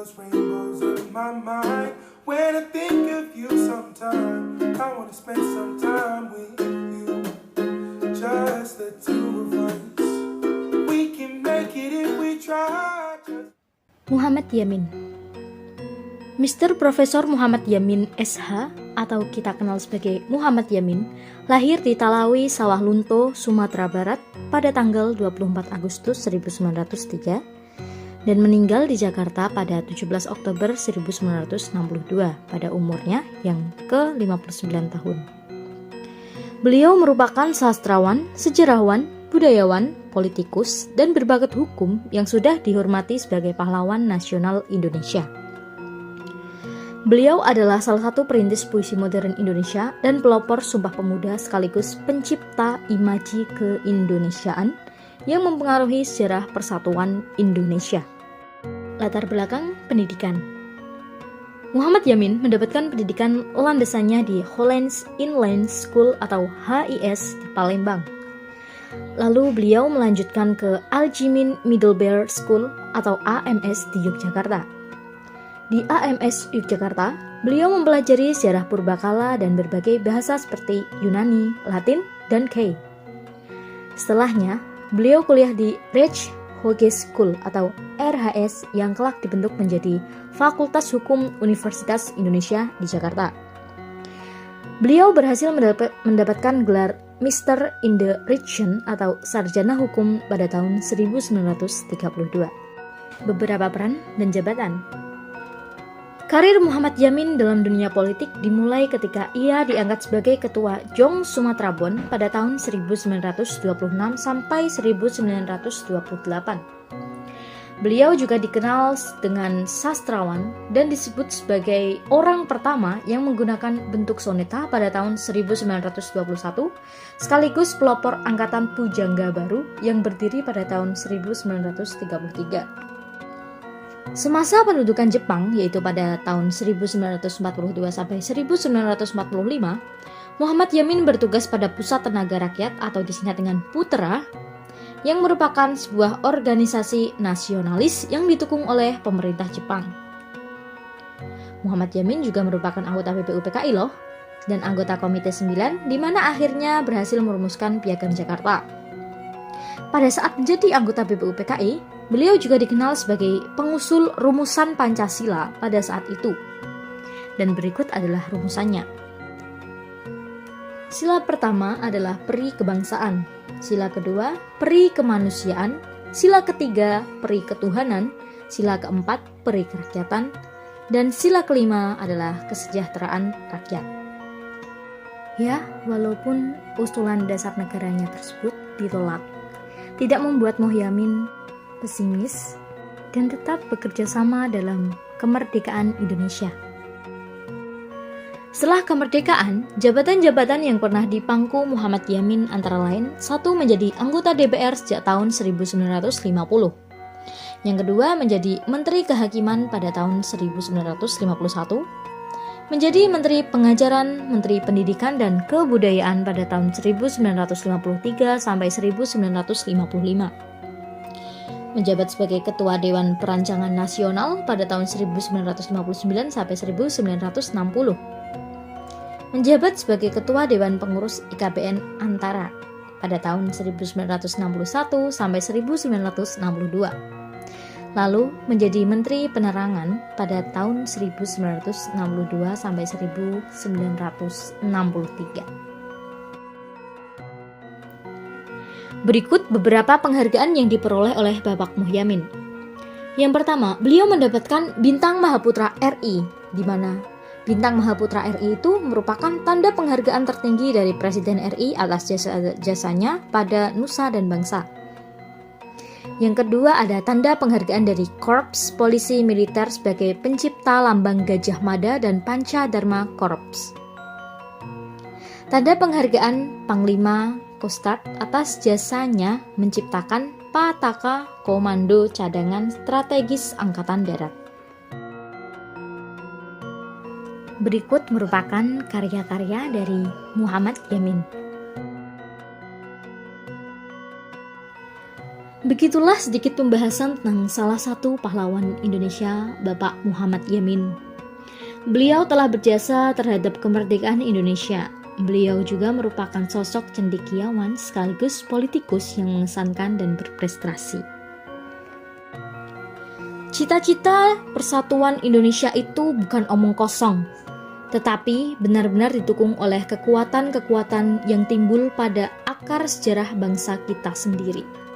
those rainbows in my mind. When I think of you sometime, I wanna spend some time with you. Just the two of us. We can make it if we try. Muhammad Yamin. Mr. Profesor Muhammad Yamin SH atau kita kenal sebagai Muhammad Yamin lahir di Talawi, Sawah Lunto, Sumatera Barat pada tanggal 24 Agustus 1903 dan meninggal di Jakarta pada 17 Oktober 1962 pada umurnya yang ke-59 tahun. Beliau merupakan sastrawan, sejarawan, budayawan, politikus, dan berbakat hukum yang sudah dihormati sebagai pahlawan nasional Indonesia. Beliau adalah salah satu perintis puisi modern Indonesia dan pelopor Sumpah Pemuda sekaligus pencipta imaji keindonesiaan yang mempengaruhi sejarah persatuan Indonesia. Latar belakang pendidikan. Muhammad Yamin mendapatkan pendidikan landasannya di Hollands Inland School atau HIS di Palembang. Lalu beliau melanjutkan ke Al-Jimin Middlebury School atau AMS di Yogyakarta. Di AMS Yogyakarta, beliau mempelajari sejarah purbakala dan berbagai bahasa seperti Yunani, Latin, dan Kei. Setelahnya, beliau kuliah di Recht Hoge School atau RHS yang kelak dibentuk menjadi Fakultas Hukum Universitas Indonesia di Jakarta. Beliau berhasil mendapatkan gelar Mister in the Region atau Sarjana Hukum pada tahun 1932. Beberapa peran dan jabatan. Karir Muhammad Yamin dalam dunia politik dimulai ketika ia diangkat sebagai Ketua Jong Sumatera Bon pada tahun 1926 sampai 1928. Beliau juga dikenal dengan sastrawan dan disebut sebagai orang pertama yang menggunakan bentuk soneta pada tahun 1921, sekaligus pelopor Angkatan Pujangga Baru yang berdiri pada tahun 1933. Semasa pendudukan Jepang, yaitu pada tahun 1942 sampai 1945, Muhammad Yamin bertugas pada Pusat Tenaga Rakyat atau disingkat dengan PUTRA, yang merupakan sebuah organisasi nasionalis yang didukung oleh pemerintah Jepang. Muhammad Yamin juga merupakan anggota BPUPKI loh, dan anggota Komite 9, di mana akhirnya berhasil merumuskan Piagam Jakarta. Pada saat menjadi anggota BPUPKI, beliau juga dikenal sebagai pengusul rumusan Pancasila pada saat itu. Dan berikut adalah rumusannya. Sila pertama adalah peri kebangsaan, sila kedua peri kemanusiaan, sila ketiga peri ketuhanan, sila keempat peri kerakyatan, dan sila kelima adalah kesejahteraan rakyat. Ya, walaupun usulan dasar negaranya tersebut ditolak, tidak membuat Yamin pesimis dan tetap bekerja sama dalam kemerdekaan Indonesia. Setelah kemerdekaan, jabatan-jabatan yang pernah dipangku Muhammad Yamin antara lain, satu menjadi anggota DPR sejak tahun 1950. Yang kedua menjadi Menteri Kehakiman pada tahun 1951, menjadi Menteri Pengajaran, Menteri Pendidikan dan Kebudayaan pada tahun 1953 sampai 1955. Menjabat sebagai Ketua Dewan Perancangan Nasional pada tahun 1959 sampai 1960. Menjabat sebagai Ketua Dewan Pengurus IKBN Antara pada tahun 1961 sampai 1962. Lalu menjadi Menteri Penerangan pada tahun 1962 sampai 1963. Berikut beberapa penghargaan yang diperoleh oleh Bapak Yamin. Yang pertama, beliau mendapatkan Bintang Mahaputra RI, di mana Bintang Mahaputra RI itu merupakan tanda penghargaan tertinggi dari Presiden RI atas jasanya pada nusa dan bangsa. Yang kedua ada tanda penghargaan dari Korps Polisi Militer sebagai pencipta lambang Gajah Mada dan Panca Dharma Korps. Tanda penghargaan Panglima Kostrat atas jasanya menciptakan Pataka Komando Cadangan Strategis Angkatan Darat. Berikut merupakan karya-karya dari Muhammad Yamin. Begitulah sedikit pembahasan tentang salah satu pahlawan Indonesia, Bapak Muhammad Yamin. Beliau telah berjasa terhadap kemerdekaan Indonesia. Beliau juga merupakan sosok cendekiawan sekaligus politikus yang mengesankan dan berprestasi. Cita-cita persatuan Indonesia itu bukan omong kosong, tetapi benar-benar didukung oleh kekuatan-kekuatan yang timbul pada akar sejarah bangsa kita sendiri.